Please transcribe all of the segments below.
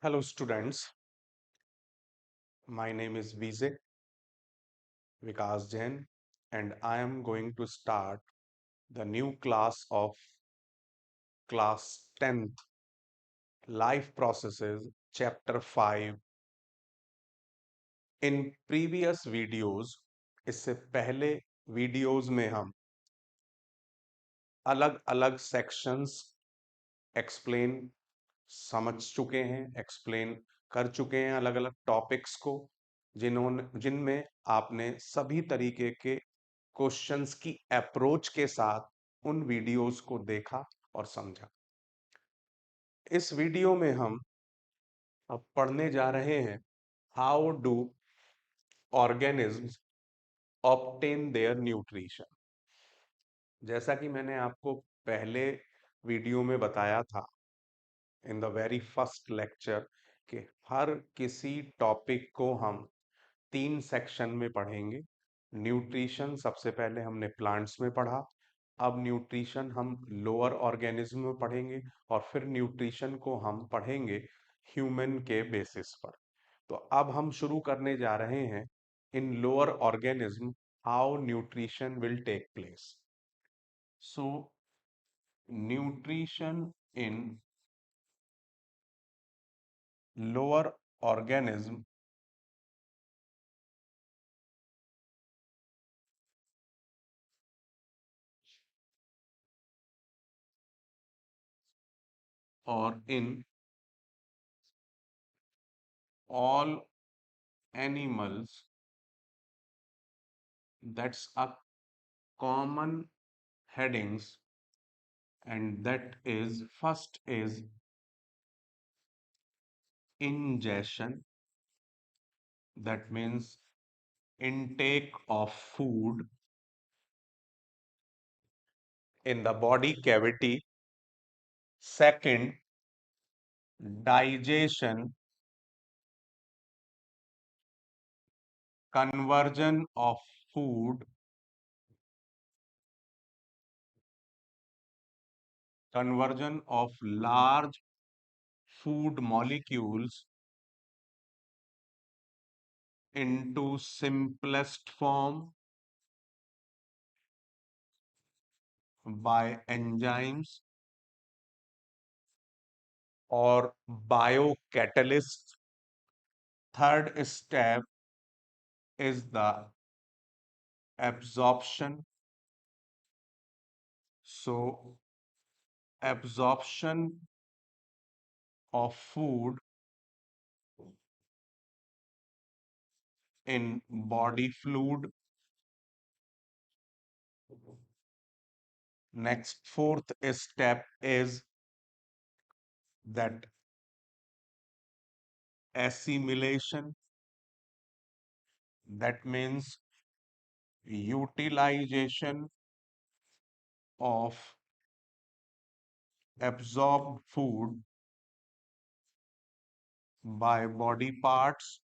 Hello, students. My name is Vikas Jain, and I am going to start the new class of class 10th Life Processes, Chapter 5. In previous videos, इससे पहले videos में हम अलग अलग sections explain समझ चुके हैं, explain कर चुके हैं अलग अलग टॉपिक्स को, जिनमें आपने सभी तरीके के क्वेश्चंस की अप्रोच के साथ उन वीडियोस को देखा और समझा। इस वीडियो में हम अब पढ़ने जा रहे हैं how do organisms obtain their nutrition. जैसा कि मैंने आपको पहले वीडियो में बताया था in the very first lecture कि हर किसी टॉपिक को हम 3 सेक्शन में पढ़ेंगे। न्यूट्रिशन सबसे पहले हमने प्लांट्स में पढ़ा, अब न्यूट्रिशन हम लोअर ऑर्गेनिज्म में पढ़ेंगे और फिर न्यूट्रिशन को हम पढ़ेंगे ह्यूमन के बेसिस पर। तो अब हम शुरू करने जा रहे हैं in lower organism how nutrition will take place. So nutrition in lower organism or in all animals, that's a common headings, and that is first is ingestion, that means intake of food in the body cavity. Second, digestion, conversion of food, conversion of large food molecules into simplest form by enzymes or biocatalysts. Third step is the absorption. So, absorption of food in body fluid. Next, fourth step is that assimilation. That means utilization of absorbed food by body parts.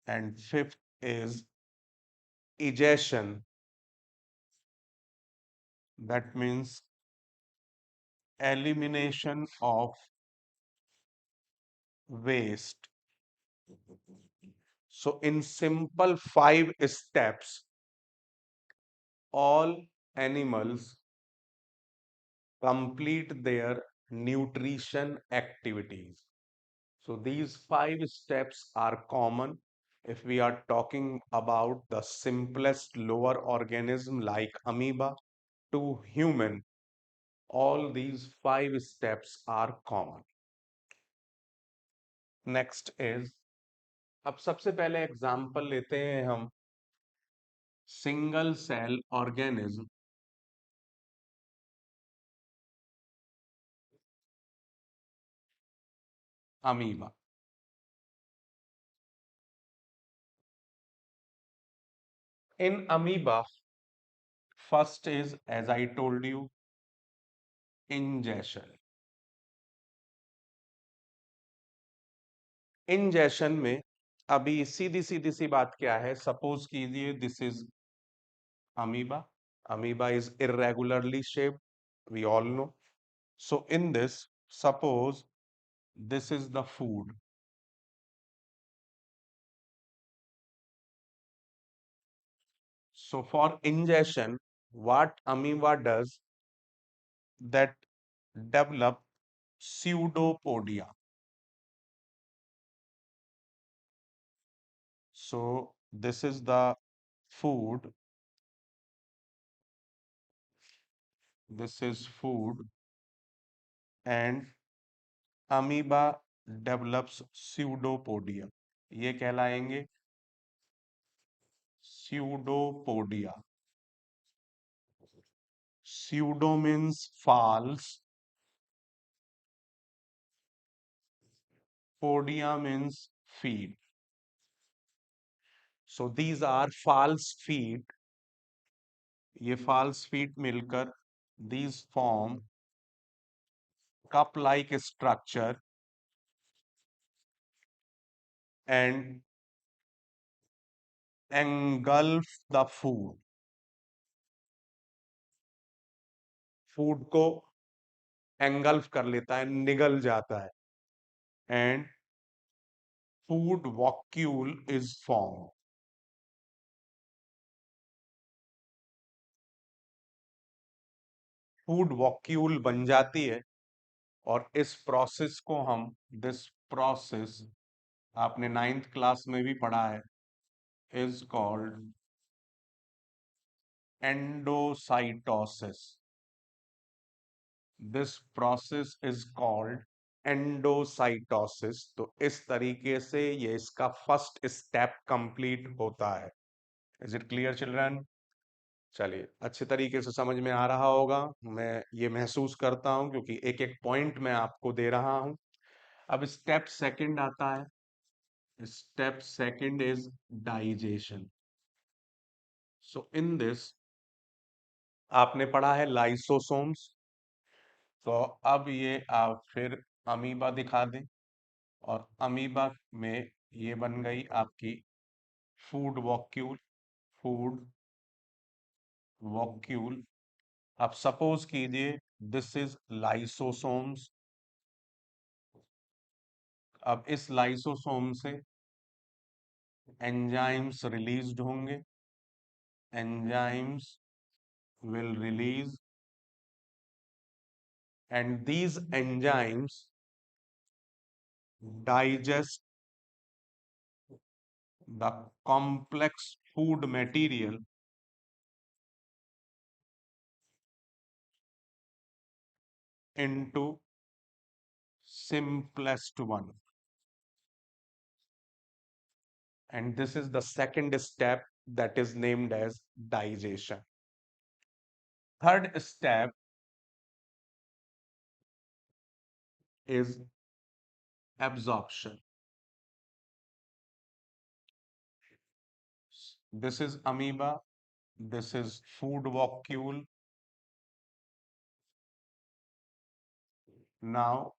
And fifth is egestion. That means elimination of waste. So, in simple 5 steps, all animals complete their nutrition activities. So, these 5 steps are common if we are talking about the simplest lower organism like amoeba to human. All these 5 steps are common. Next is, अब सबसे पहले example लेते हैं हम single cell organism amoeba. In amoeba, first is, as I told you, ingestion. Ingestion में अभी सीधी सीधी सी बात क्या है, सपोज कीजिए this is amoeba. Amoeba is irregularly shaped, we all know. So in this, suppose this is the food. So for ingestion, what amoeba does, that develop pseudopodia. So this is the food. This is food, and amoeba develops pseudopodia. ये कहलाएंगे pseudopodia. Pseudo means false, podia means feet. So these are false feet. ये false feet मिलकर these form cup-like structure and engulf the food. Food को engulf कर लेता है, निगल जाता है, and food vacuole is formed. Food vacuole बन जाती है, और इस प्रोसेस को हम, दिस प्रोसेस आपने 9th क्लास में भी पढ़ा है, is called endocytosis. This process is called endocytosis. तो इस तरीके से ये इसका फर्स्ट स्टेप कंप्लीट होता है. Is it clear children? चलिए, अच्छे तरीके से समझ में आ रहा होगा, मैं ये महसूस करता हूं, क्योंकि एक एक पॉइंट मैं आपको दे रहा हूं. अब स्टेप सेकंड आता है. Step second is digestion. So in this आपने पढ़ा है लाइसोसोम्स. तो अब ये आप फिर अमीबा दिखा दें, और अमीबा में ये बन गई आपकी फूड वॉक्यूल. Food vacuole. अब सपोज कीजिए दिस इज लाइसोसोम्स. अब इस लाइसोसोम से एंजाइम्स रिलीज्ड होंगे. Enzymes will release, and these enzymes digest the complex food material into simplest one. And this is the second step, that is named as digestion. Third step is absorption. This is amoeba. This is food vacuole. Now,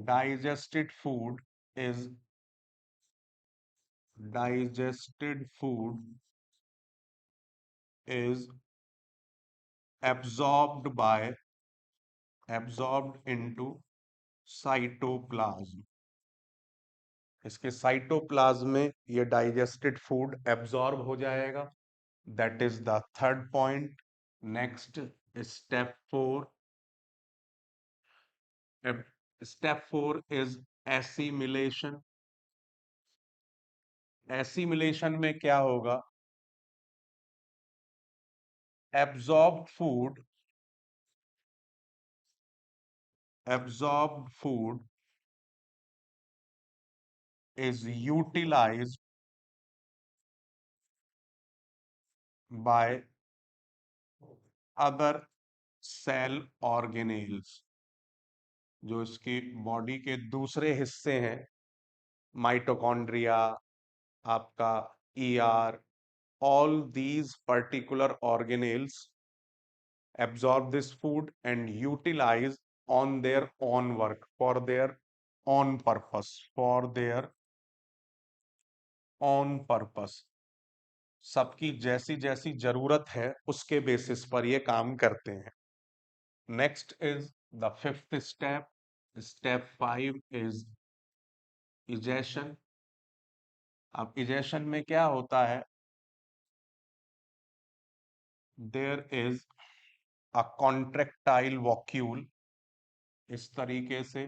digested food is digested food is absorbed into cytoplasm. इसके cytoplasm में ये digested food absorb हो जाएगा. That is the third point. Next, step 4. Step 4 is assimilation. Assimilation में क्या होगा? Absorbed food is utilized by other cell organelles. जो इसकी बॉडी के दूसरे हिस्से हैं, माइटोकॉन्ड्रिया, आपका ER, all these particular organelles absorb this food and utilize on their own work, for their own purpose. सबकी जैसी जैसी जरूरत है उसके बेसिस पर ये काम करते हैं. Next is the fifth step. Step 5 is egestion. अब इजेशन में क्या होता है? There is a contractile vacuole. इस तरीके से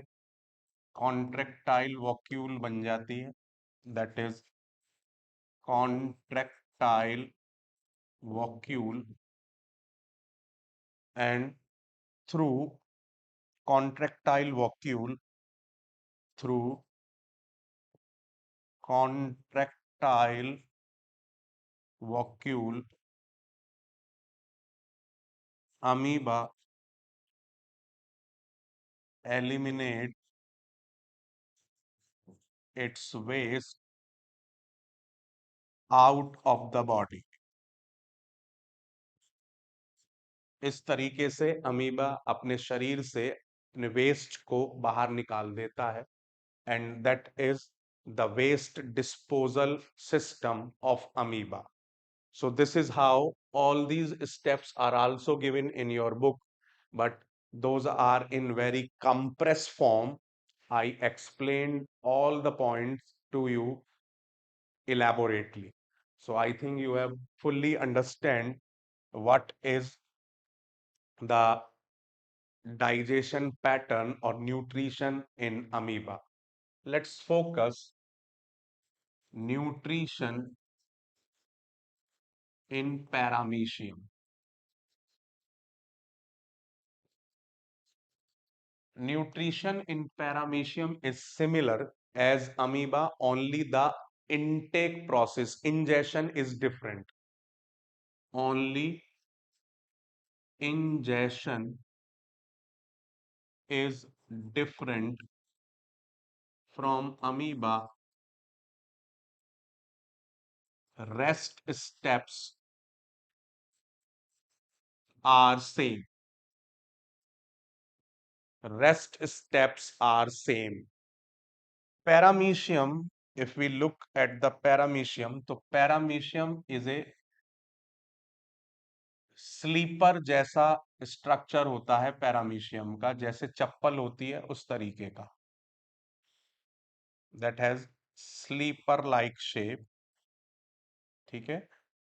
कॉन्ट्रेक्टाइल वॉक्यूल बन जाती है, that is contractile vacuole, and through contractile vacuole, through contractile vacuole, amoeba eliminate its waste out of the body। इस तरीके से अमीबा अपने शरीर से अपने वेस्ट को बाहर निकाल देता है, and that is the waste disposal system of amoeba. So this is how all these steps are also given in your book, but those are in very compressed form. I explained all the points to you elaborately. So I think you have fully understand what is the digestion pattern or nutrition in amoeba. Let's focus nutrition in paramecium. Nutrition in paramecium is similar as amoeba, only the intake process, ingestion is different. Only ingestion is different from amoeba. Rest steps are same. Rest steps are same. Paramecium, if we look at the paramecium, तो paramecium is a sleeper जैसा structure होता है paramecium का, जैसे चप्पल होती है उस तरीके का, that has slipper like shape. ठीक है,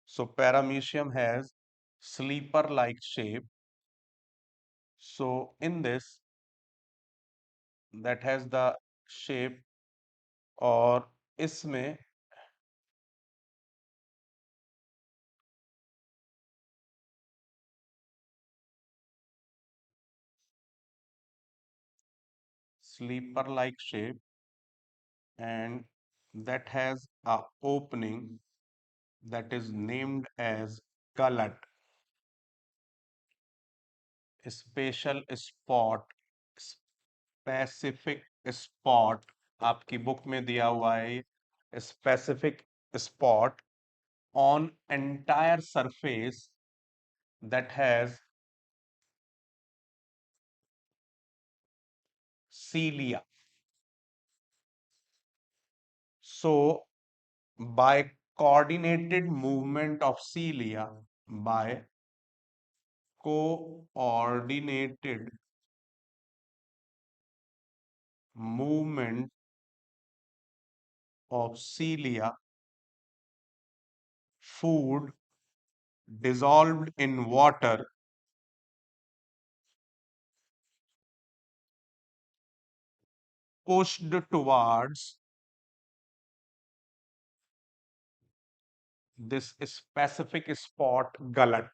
so paramecium has slipper like shape. So in this that has the shape, और इसमें slipper like shape, and that has a opening that is named as gullet, special spot, specific spot, आपकी book में दिया हुआ है, specific spot on entire surface that has cilia. So by coordinated movement of cilia, by coordinated movement of cilia, food dissolved in water pushed towards this specific spot gullet,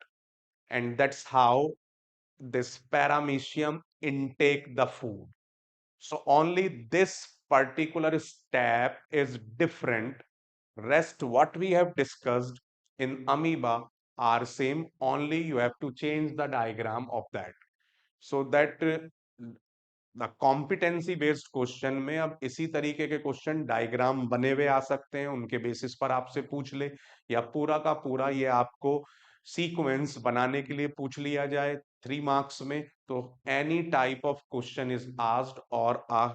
and that's how this paramecium intake the food. So only this particular step is different. Rest what we have discussed in amoeba are same, only you have to change the diagram of that, so that the competency based question में अब इसी तरीके के question diagram बने हुए आ सकते हैं, उनके बेसिस पर आपसे पूछ ले, या पूरा का पूरा ये आपको सीक्वेंस बनाने के लिए पूछ लिया जाए 3 मार्क्स में, तो any type of question is asked और a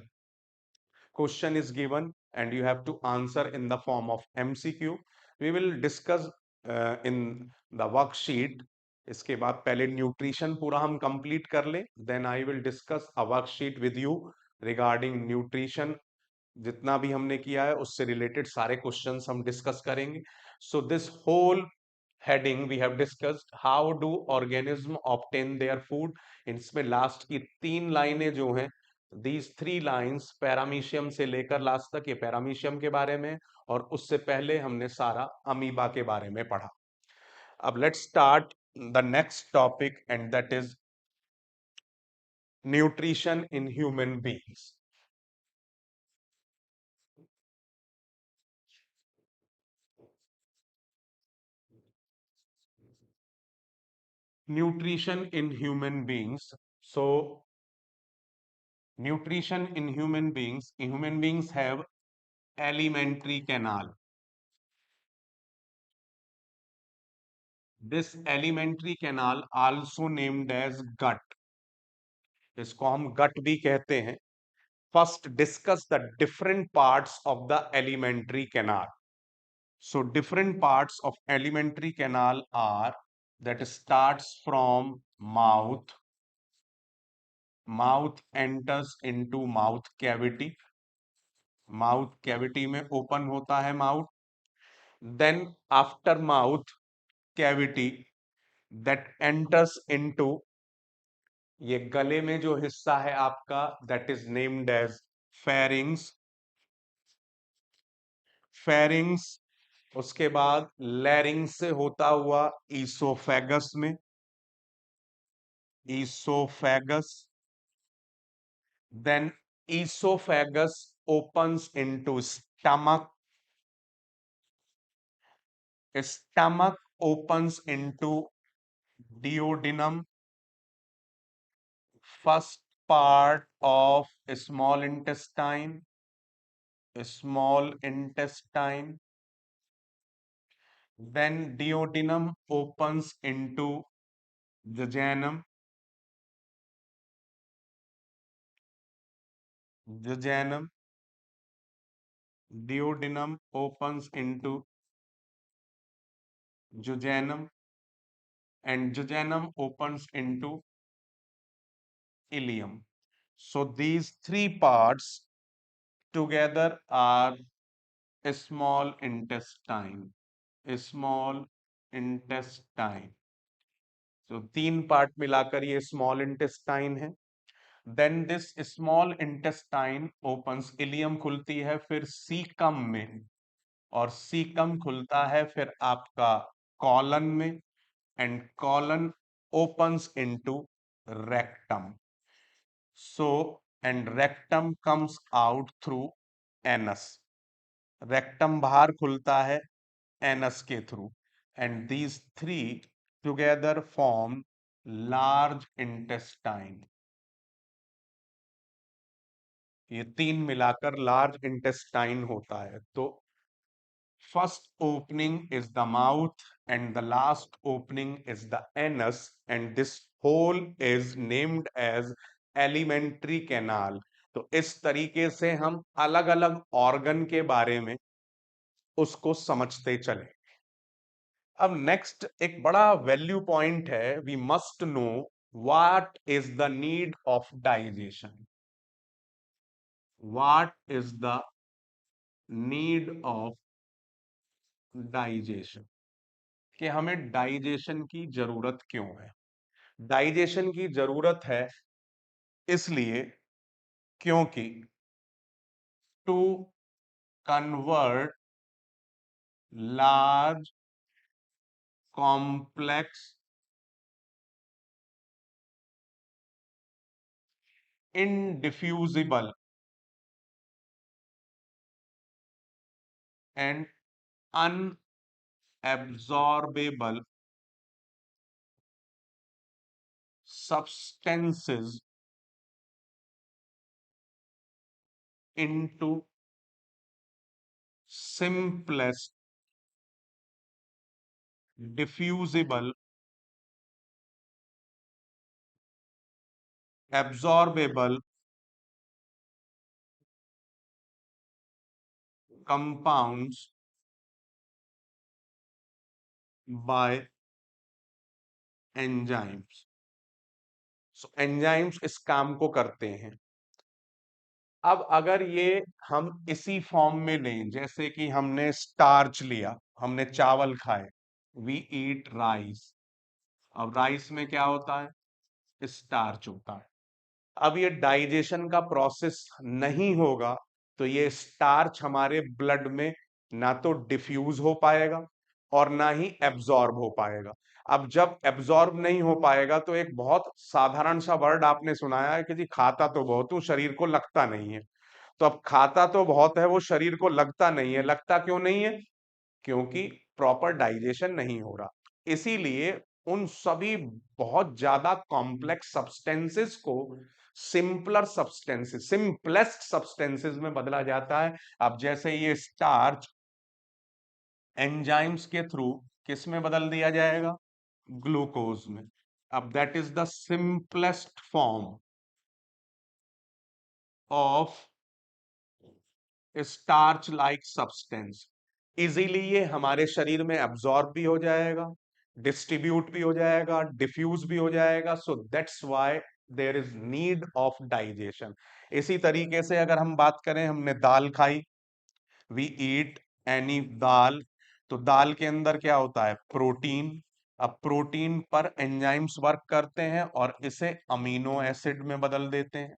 question is given and you have to answer in the form of MCQ. We will discuss in the worksheet. इसके बाद पहले न्यूट्रिशन पूरा हम कंप्लीट कर ले, then I will discuss a worksheet with you regarding nutrition, जितना भी हमने किया है उससे रिलेटेड सारे क्वेश्चंस हम डिस्कस करेंगे। So this whole heading we have discussed how do organism obtain their food. इसमें लास्ट की 3 लाइनें जो हैं, दीज 3 लाइन्स पैरामीशियम से लेकर लास्ट तक, ये पैरामीशियम के बारे में, और उससे पहले हमने सारा अमीबा के बारे में पढ़ा। अब let's start the next topic and that is nutrition in human beings. Nutrition in human beings. So, nutrition in human beings have alimentary canal. This alimentary canal also named as gut. इसको हम gut भी कहते हैं. First, discuss the different parts of the alimentary canal. So, different parts of alimentary canal are that starts from mouth. Mouth enters into mouth cavity. Mouth cavity में open होता है mouth, then after mouth cavity that enters into, ये गले में जो हिस्सा है आपका, that is named as pharynx. Pharynx, उसके बाद लैरिंग्स से होता हुआ ईसोफेगस में, oesophagus, then oesophagus opens into stomach, stomach opens into duodenum, first part of small intestine, then duodenum opens into jejunum, jejunum, duodenum opens into jejunum, and jejunum opens into ileum. So these three parts together are a small intestine, a small intestine. तो 3 part मिलाकर ये small intestine है। Then this small intestine opens, ileum खुलती है फिर caecum में, और caecum खुलता है फिर आपका कॉलन में, and colon opens into rectum. So and rectum comes out through anus, rectum बाहर खुलता है एनस के थ्रू, and these three together form large intestine. ये 3 मिलाकर लार्ज इंटेस्टाइन होता है। तो first opening is the mouth and the last opening is the anus, and this whole is named as alimentary canal. तो इस तरीके से हम अलग अलग ऑर्गन के बारे में उसको समझते चले। अब नेक्स्ट एक बड़ा वैल्यू पॉइंट है, we must know what is the need of digestion. What is the need of digestion, कि हमें डाइजेशन की जरूरत क्यों है। डाइजेशन की जरूरत है इसलिए क्योंकि to convert large complex indiffusible and unabsorbable substances into simplest diffusible absorbable compounds by enzymes। so enzymes इस काम को करते हैं। अब अगर ये हम इसी फॉर्म में लें, जैसे कि हमने स्टार्च लिया, हमने चावल खाए, वी ईट राइस। अब राइस में क्या होता है? स्टार्च होता है। अब ये डाइजेशन का प्रोसेस नहीं होगा तो ये स्टार्च हमारे ब्लड में ना तो डिफ्यूज हो पाएगा और ना ही एब्जॉर्ब हो पाएगा। अब जब एब्जॉर्ब नहीं हो पाएगा तो एक बहुत साधारण सा वर्ड आपने सुनाया है कि जी खाता तो बहुत हूं, शरीर को लगता नहीं है। तो अब खाता तो बहुत है, वो शरीर को लगता नहीं है। लगता क्यों नहीं है? क्योंकि प्रॉपर डाइजेशन नहीं हो रहा। इसीलिए उन सभी बहुत ज्यादा कॉम्प्लेक्स सब्सटेंसेस को सिंपलर सब्सटेंसेस, सिंपलेस्ट सब्सटेंसेस में बदला जाता है। अब जैसे ये स्टार्च एंजाइम्स के थ्रू किस में बदल दिया जाएगा? ग्लूकोज में। अब that is the simplest form of starch like substance. Easily ये हमारे शरीर में एब्जॉर्ब भी हो जाएगा, डिस्ट्रीब्यूट भी हो जाएगा, डिफ्यूज भी हो जाएगा। So that's why there is need of digestion. इसी तरीके से अगर हम बात करें, हमने दाल खाई, वी ईट एनी दाल, तो दाल के अंदर क्या होता है? प्रोटीन। अब प्रोटीन पर एंजाइम्स वर्क करते हैं और इसे अमीनो एसिड में बदल देते हैं।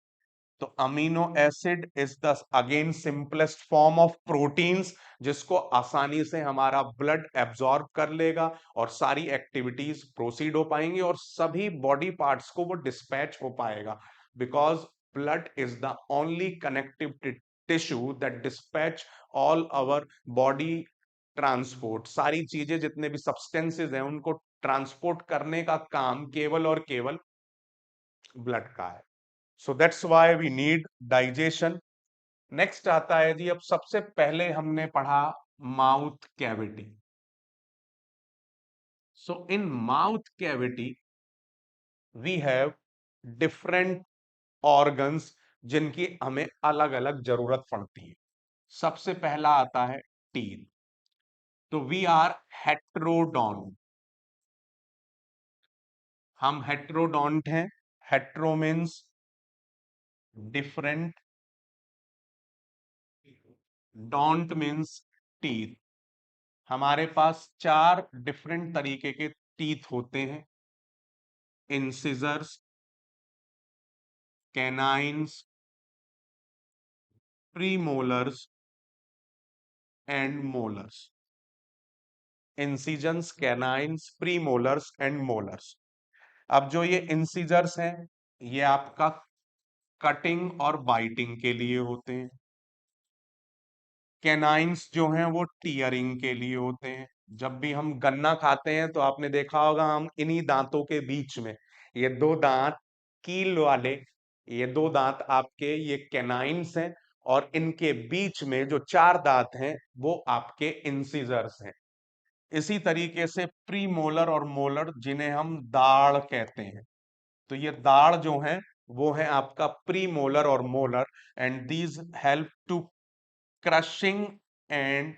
तो amino acid is the again simplest form of proteins, जिसको आसानी से हमारा ब्लड एब्जॉर्ब कर लेगा और सारी एक्टिविटीज प्रोसीड हो पाएंगी और सभी बॉडी पार्ट्स को वो डिस्पैच हो पाएगा। Because blood is the only connective tissue that dispatch all our body transport. सारी चीजें, जितने भी सब्सटेंसेस हैं, उनको ट्रांसपोर्ट करने का काम केवल और केवल ब्लड का है। So that's why we need digestion. Next आता है जी, अब सबसे पहले हमने पढ़ा mouth cavity. So in mouth cavity we have different organs जिनकी हमें अलग अलग जरूरत पड़ती है। सबसे पहला आता है टीथ। तो वी आर हेट्रोडॉन्ट। हम हेट्रोडॉन्ट हैं। Hetero means different, dont means teeth. हमारे पास चार डिफरेंट तरीके के टीथ होते हैं: incisors, canines, premolars and molars. Incisions, canines, premolars and molars. अब जो ये इंसिजर्स हैं, ये आपका कटिंग और बाइटिंग के लिए होते हैं। कैनाइन्स जो हैं वो टीयरिंग के लिए होते हैं। जब भी हम गन्ना खाते हैं तो आपने देखा होगा, हम इन्हीं दांतों के बीच में, ये दो दांत कील वाले, ये दो दांत आपके ये कैनाइन्स हैं, और इनके बीच में जो चार दांत हैं वो आपके इंसिजर्स हैं। इसी तरीके से प्रीमोलर और मोलर, जिन्हें हम दाढ़ कहते हैं, तो ये दाढ़ जो है वो है आपका प्रीमोलर और molar, and these help to crushing and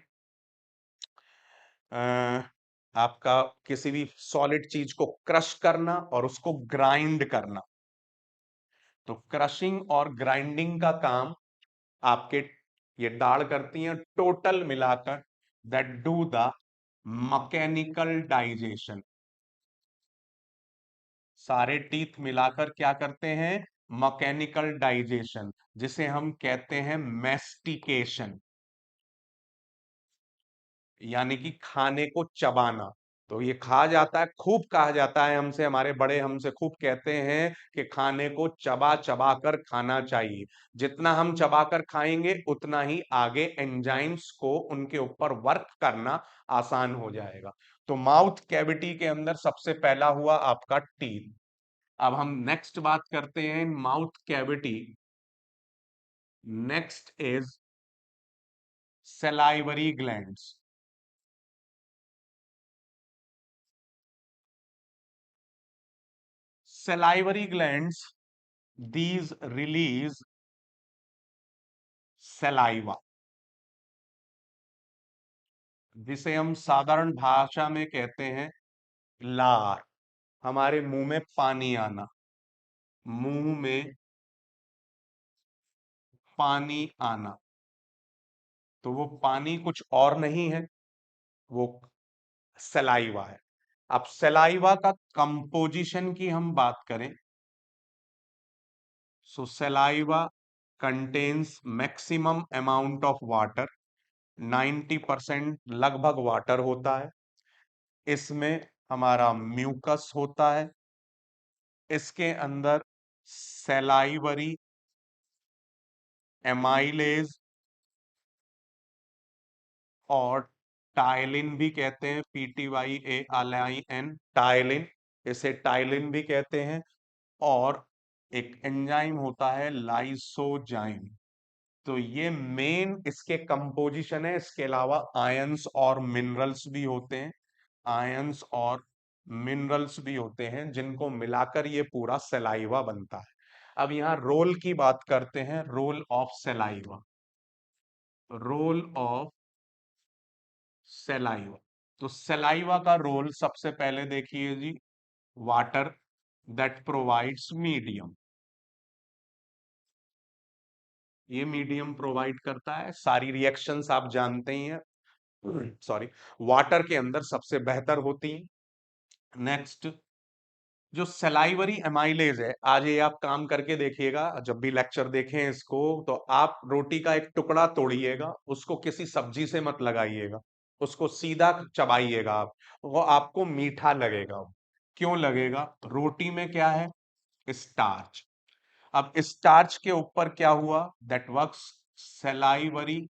आपका किसी भी सॉलिड चीज को क्रश करना और उसको ग्राइंड करना। तो क्रशिंग और ग्राइंडिंग का काम आपके ये दाढ़ करती हैं। टोटल मिलाकर that do the mechanical digestion. सारे टीथ मिलाकर क्या करते हैं? मैकेनिकल डाइजेशन, जिसे हम कहते हैं मैस्टिकेशन, यानी कि खाने को चबाना। तो ये खा जाता है, खूब कहा जाता है हमसे, हमारे बड़े हमसे खूब कहते हैं कि खाने को चबा चबा कर खाना चाहिए। जितना हम चबा कर खाएंगे उतना ही आगे एंजाइम्स को उनके ऊपर वर्क करना आसान हो जाएगा। तो माउथ कैविटी के अंदर सबसे पहला हुआ आपका टीथ। अब हम नेक्स्ट बात करते हैं mouth cavity. Next is salivary glands. Salivary glands, these release saliva, जिसे हम साधारण भाषा में कहते हैं लार। हमारे मुंह में पानी आना, मुंह में पानी आना। तो वो पानी कुछ और नहीं है, वो सलाइवा है। अब सलाइवा का कंपोजिशन की हम बात करें, so saliva contains maximum amount of water, 90% लगभग वाटर होता है। इसमें हमारा म्यूकस होता है, इसके अंदर सलाइवरी एमाइलेज और टाइलिन भी कहते हैं, PTYALIN, टाइलिन, इसे टाइलिन भी कहते हैं। और एक एंजाइम होता है लाइसोजाइम। तो ये मेन इसके कंपोजिशन है। इसके अलावा आयंस और मिनरल्स भी होते हैं, आयंस और मिनरल्स भी होते हैं, जिनको मिलाकर ये पूरा सलाइवा बनता है। अब यहाँ रोल की बात करते हैं, role of saliva. Role of saliva, तो सलाइवा का रोल सबसे पहले देखिए जी, वाटर दैट प्रोवाइड्स मीडियम। ये मीडियम प्रोवाइड करता है, सारी रिएक्शंस आप जानते ही हैं, सॉरी, वाटर के अंदर सबसे बेहतर होती है। नेक्स्ट, जो सलाइवरी एमाइलेज है, आज ये आप काम करके देखिएगा, जब भी लेक्चर देखें इसको, तो आप रोटी का एक टुकड़ा तोड़िएगा, उसको किसी सब्जी से मत लगाइएगा, उसको सीधा चबाइएगा आप, वो आपको मीठा लगेगा। क्यों लगेगा? रोटी में क्या है? स्टार्च। अब स्टार्च के ऊपर क्या हुआ? That works salivary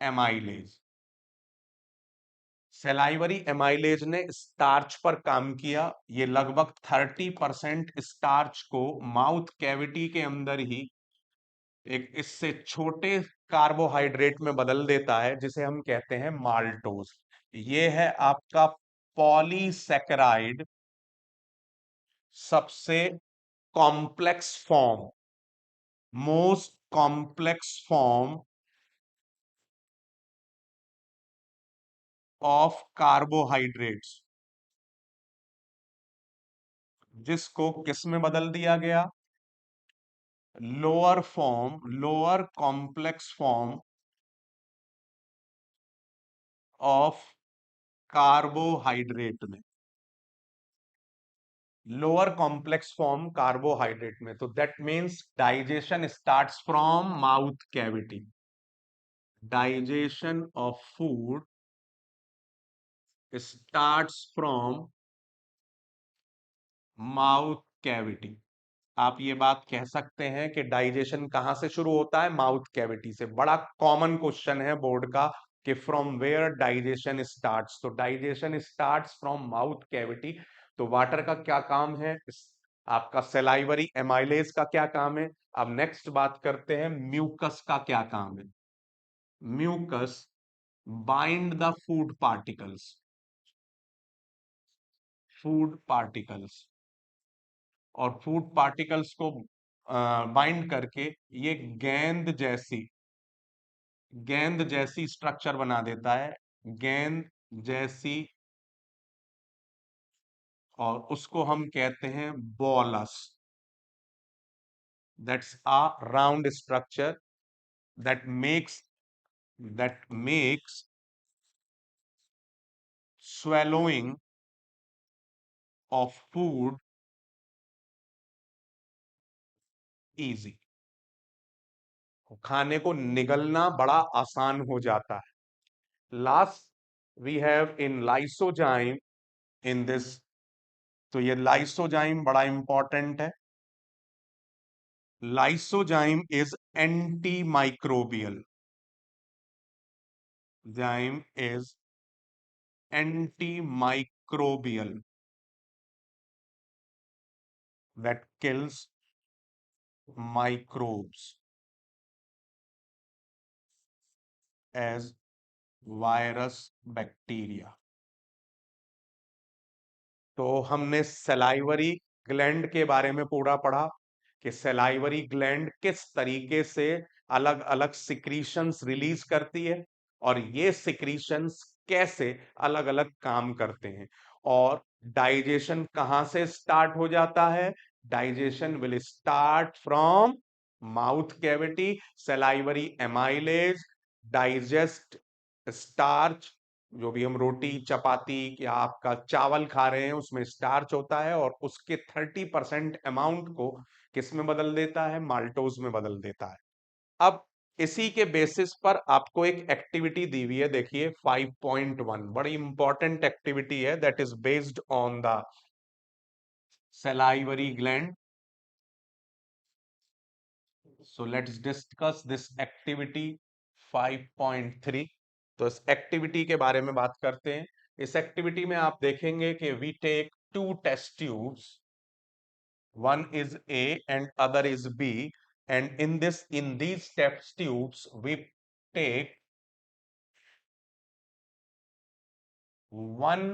amylase. Salivary amylase ने स्टार्च पर काम किया। ये लगभग 30% स्टार्च को माउथ कैविटी के अंदर ही एक इससे छोटे कार्बोहाइड्रेट में बदल देता है, जिसे हम कहते हैं माल्टोज। ये है आपका पॉलीसैकेराइड, सबसे complex form, most complex form of carbohydrates, जिसको किस में बदल दिया गया? Lower form, lower complex form of carbohydrate में, लोअर कॉम्प्लेक्स फॉर्म कार्बोहाइड्रेट में। तो that means digestion starts from mouth cavity. Digestion of food starts from mouth cavity. आप ये बात कह सकते हैं कि डाइजेशन कहां से शुरू होता है? माउथ कैविटी से। बड़ा कॉमन क्वेश्चन है बोर्ड का कि फ्रॉम वेयर डाइजेशन स्टार्ट्स। तो digestion starts from mouth cavity. तो वाटर का क्या काम है? आपका सेलाइवरी एमाइलेज का क्या काम है? अब नेक्स्ट बात करते हैं म्यूकस का क्या काम है। Mucus bind the food particles, food particles, और फूड पार्टिकल्स को बाइंड करके ये गेंद जैसी स्ट्रक्चर बना देता है, गेंद जैसी, और उसको हम कहते हैं bolus. That's a round structure that makes swallowing of food easy। खाने को निगलना बड़ा आसान हो जाता है। Last we have in lysozyme in this. तो ये लाइसोजाइम बड़ा इंपॉर्टेंट है। Lysozyme is anti microbial, zyme is anti microbial that kills microbes as virus, bacteria। तो हमने सलाइवरी ग्लैंड के बारे में पूरा पढ़ा कि सलाइवरी ग्लैंड किस तरीके से अलग अलग सिक्रीशंस रिलीज करती है, और ये सिक्रीशंस कैसे अलग अलग काम करते हैं। और डाइजेशन कहां से स्टार्ट हो जाता है? Digestion will start from mouth cavity, salivary amylase, digest starch, जो भी हम रोटी चपाती या आपका चावल खा रहे हैं उसमें स्टार्च होता है, और उसके 30% अमाउंट को किस में बदल देता है, माल्टोज में बदल देता है। अब इसी के बेसिस पर आपको एक एक्टिविटी दी हुई है, देखिए 5.1, बड़ी इंपॉर्टेंट एक्टिविटी है, that is based on the salivary gland. So let's discuss this activity 5.3। तो इस एक्टिविटी के बारे में बात करते हैं। इस एक्टिविटी में आप देखेंगे कि we take two test tubes, one is A and other is B, and in these test tubes we take 1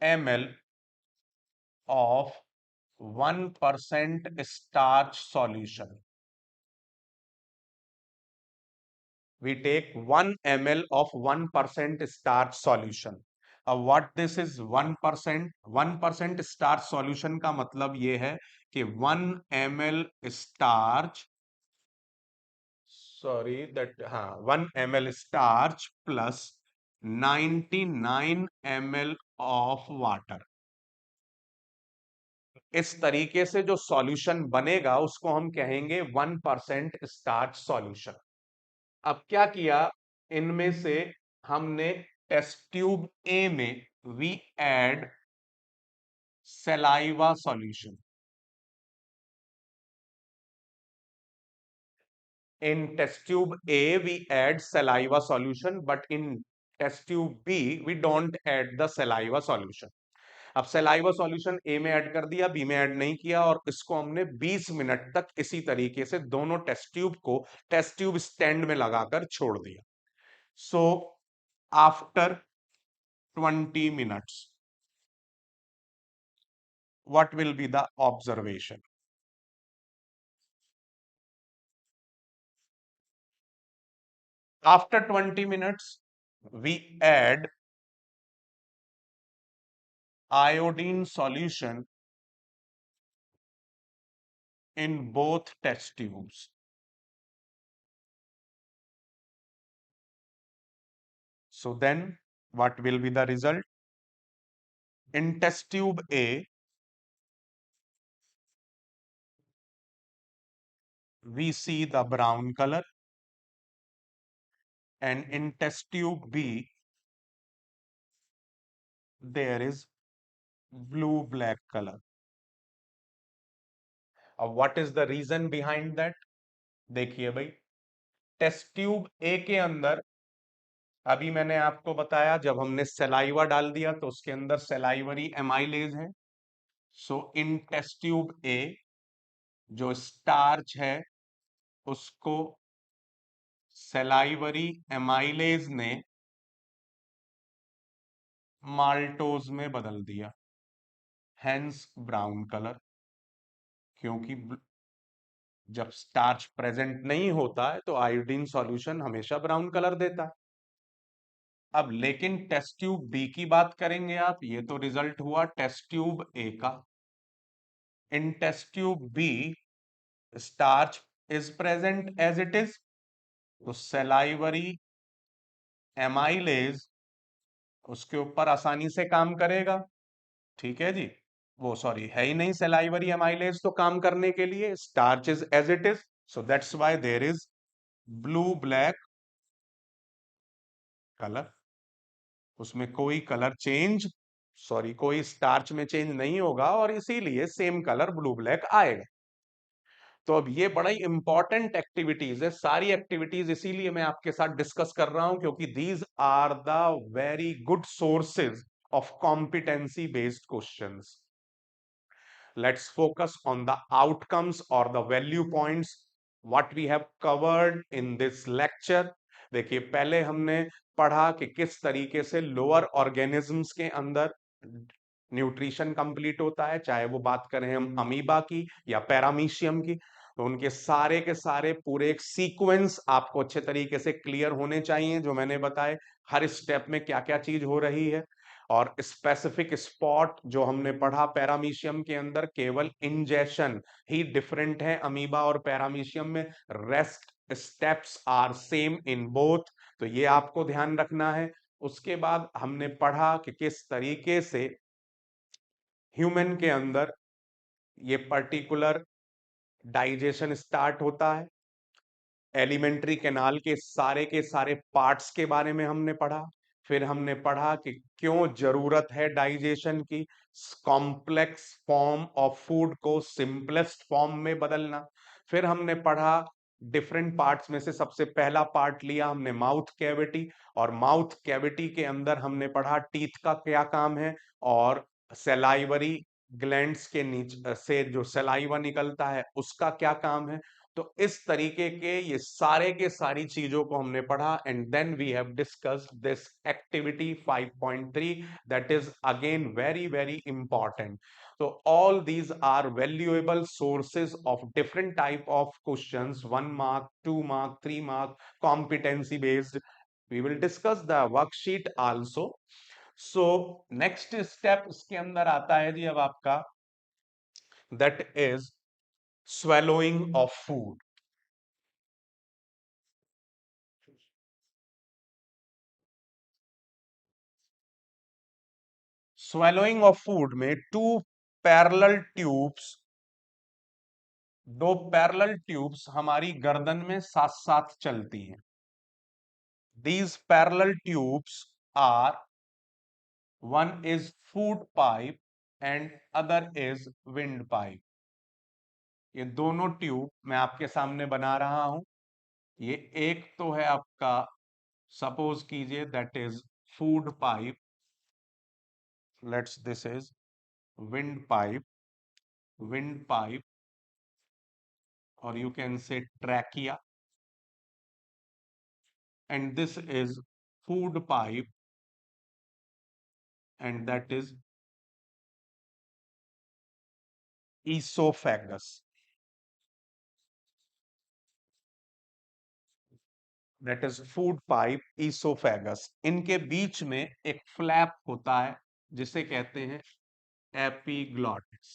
ml of 1% starch solution. We take 1 ml of 1% starch solution. अब what this is 1%? 1% starch solution का मतलब ये है कि 1 ml starch, sorry that, हाँ, 1 ml starch plus 99 ml of water। इस तरीके से जो सॉल्यूशन बनेगा उसको हम कहेंगे 1% स्टार्च सॉल्यूशन। अब क्या किया, इनमें से हमने टेस्ट ट्यूब ए में we add saliva solution. In test tube A we add saliva solution, but in test tube B we don't add the saliva solution. अब सलाइवा सॉल्यूशन ए में add कर दिया, बी में add नहीं किया, और इसको हमने 20 मिनट तक इसी तरीके से दोनों टेस्ट ट्यूब को टेस्ट ट्यूब स्टैंड में लगाकर छोड़ दिया। So after 20 minutes, what will be the observation? After 20 minutes, we add iodine solution in both test tubes. So then, what will be the result? In test tube A, we see the brown color, and in test tube B, there is blue-black color. What is the reason behind that? देखिए भाई, test tube ए के अंदर अभी मैंने आपको बताया, जब हमने सलाइवा डाल दिया तो उसके अंदर सलाइवरी एमाइलेज है। सो इन टेस्ट ट्यूब ए जो स्टार्च है उसको सलाइवरी एमाइलेज ने माल्टोज में बदल दिया, हेंस ब्राउन कलर। क्योंकि जब स्टार्च प्रेजेंट नहीं होता है तो आयोडीन सॉल्यूशन हमेशा ब्राउन कलर देता है। अब लेकिन टेस्ट ट्यूब बी की बात करेंगे आप, ये तो रिजल्ट हुआ टेस्ट ट्यूब ए का। In test tube B starch is present as it is, तो सलाइवरी एमाइलेज उसके ऊपर आसानी से काम करेगा। ठीक है जी, वो सॉरी है ही नहीं सलाइवरी एमाइलेज तो काम करने के लिए, starch is as it is, so that's why there is blue black colour. उसमें कोई कलर चेंज, सॉरी कोई स्टार्च में चेंज नहीं होगा, और इसीलिए सेम कलर ब्लू ब्लैक आएगा। तो अब ये बड़ा ही इंपॉर्टेंट एक्टिविटीज है, सारी एक्टिविटीज इसीलिए मैं आपके साथ डिस्कस कर रहा हूं, क्योंकि these are the very good sources of competency based questions. Let's focus on the outcomes or the value points what we have covered in this lecture। देखिए पहले हमने पढ़ा कि किस तरीके से लोअर ऑर्गेनिजम्स के अंदर न्यूट्रिशन कंप्लीट होता है, चाहे वो बात करें हम अमीबा की या पैरामीशियम की, तो उनके सारे के सारे पूरे एक सीक्वेंस आपको अच्छे तरीके से क्लियर होने चाहिए, जो मैंने बताए हर स्टेप में क्या क्या चीज हो रही है। और स्पेसिफिक स्पॉट जो हमने पढ़ा पैरामीशियम के अंदर, केवल इंजेशन ही डिफरेंट है अमीबा और पैरामीशियम में, rest steps are same in both. तो ये आपको ध्यान रखना है। उसके बाद हमने पढ़ा कि किस तरीके से ह्यूमन के अंदर ये पर्टिकुलर डाइजेशन स्टार्ट होता है। एलिमेंट्री कैनाल के सारे पार्ट्स के बारे में हमने पढ़ा। फिर हमने पढ़ा कि क्यों जरूरत है डाइजेशन की, कॉम्प्लेक्स फॉर्म ऑफ फूड को सिंपलेस्ट फॉर्म में बदलना। फिर हमने पढ़ा डिफरेंट पार्ट्स में से सबसे पहला पार्ट लिया हमने माउथ कैविटी, और माउथ कैविटी के अंदर हमने पढ़ा टीथ का क्या काम है, और सेलाइवरी ग्लैंड्स के नीचे से जो सेलाइवा निकलता है उसका क्या काम है। तो इस तरीके के सारे के सारी चीजों को हमने पढ़ा, and then we have discussed this activity 5.3 that is again very very important. So all these are valuable sources of different type of questions, 1 mark, 2 mark, 3 mark, competency based. We will discuss the worksheet also. So next step इसके अंदर आता है जी अब आपका, that is swallowing of food. Swallowing of food में parallel tubes दो parallel tubes हमारी गर्दन में साथ साथ चलती हैं। These parallel tubes are, one is food pipe and other is wind pipe. ये दोनों ट्यूब मैं आपके सामने बना रहा हूं। ये एक तो है आपका, सपोज कीजिए that is food pipe, let's this is wind pipe, wind pipe, or you can say trachea, and this is food pipe, and that is esophagus, that is food pipe, esophagus। इनके बीच में एक flap होता है जिसे कहते हैं epiglottis.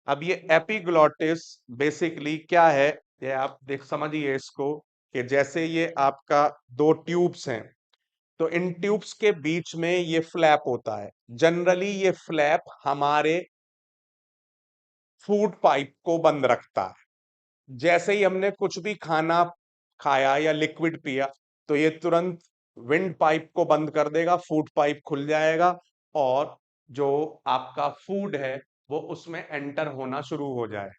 अब ये एपिग्लॉटिस बेसिकली क्या है, ये आप देख समझिए इसको, कि जैसे ये आपका दो ट्यूब्स हैं, तो इन ट्यूब्स के बीच में ये फ्लैप होता है। जनरली ये फ्लैप हमारे फूड पाइप को बंद रखता है। जैसे ही हमने कुछ भी खाना खाया या लिक्विड पिया, तो ये तुरंत विंड पाइप को बंद कर देगा, फूड पाइप खुल जाएगा, और जो आपका फूड है वो उसमें एंटर होना शुरू हो जाए।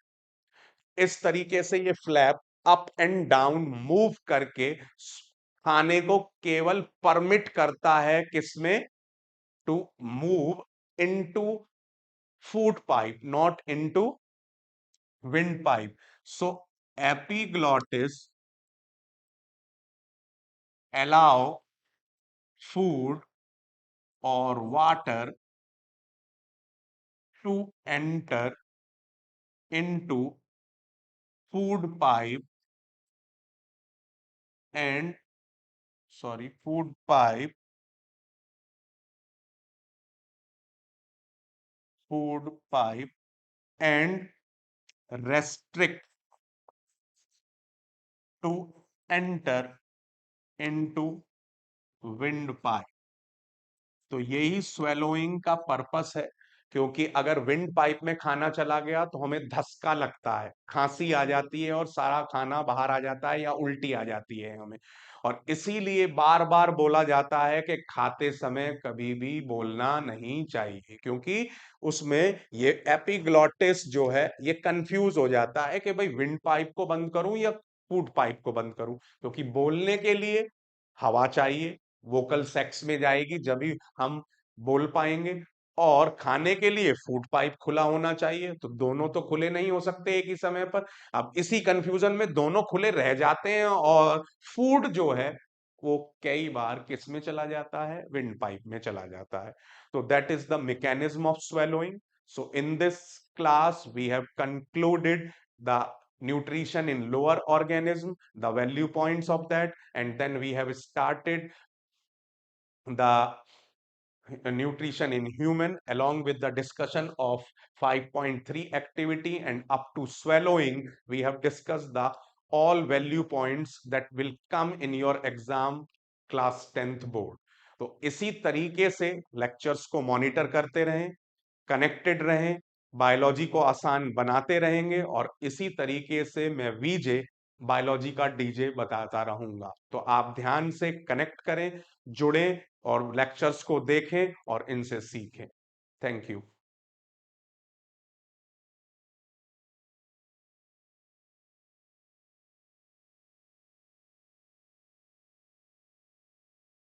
इस तरीके से ये flap up and down move करके खाने को केवल परमिट करता है किसमें, to move into food pipe, not into windpipe. So epiglottis allow food or water to enter into food pipe and food pipe, food pipe and restrict to enter into windpipe। तो यही swallowing का purpose है, क्योंकि अगर wind pipe में खाना चला गया तो हमें धक्का लगता है, खांसी आ जाती है और सारा खाना बाहर आ जाता है या उल्टी आ जाती है हमें। और इसीलिए बार बार बोला जाता है कि खाते समय कभी भी बोलना नहीं चाहिए, क्योंकि उसमें ये एपिग्लॉटिस जो है ये कंफ्यूज हो जाता है कि भाई विंड पाइप को बंद करूं या फूड पाइप को बंद करूं, क्योंकि बोलने के लिए हवा चाहिए, वोकल सेक्स में जाएगी जब भी हम बोल पाएंगे, और खाने के लिए फूड पाइप खुला होना चाहिए। तो दोनों तो खुले नहीं हो सकते एक ही समय पर। अब इसी कंफ्यूजन में दोनों खुले रह जाते हैं, और फूड जो है वो कई बार किस में चला जाता है, विंड पाइप में चला जाता है। तो that is the mechanism of swallowing. So in this class we have concluded the nutrition in lower organism, the value points of that, and then we have started the nutrition in human, along with the discussion of 5.3 activity and up to swallowing. We have discussed the all value points that will come in your exam class 10th board. तो इसी तरीके से lectures को monitor करते रहें, connected रहें, biology को आसान बनाते रहेंगे, और इसी तरीके से मैं वीजे बायोलॉजी का डीजे बताता रहूंगा। तो आप ध्यान से कनेक्ट करें, जुड़ें और लेक्चर्स को देखें और इनसे सीखें। Thank you.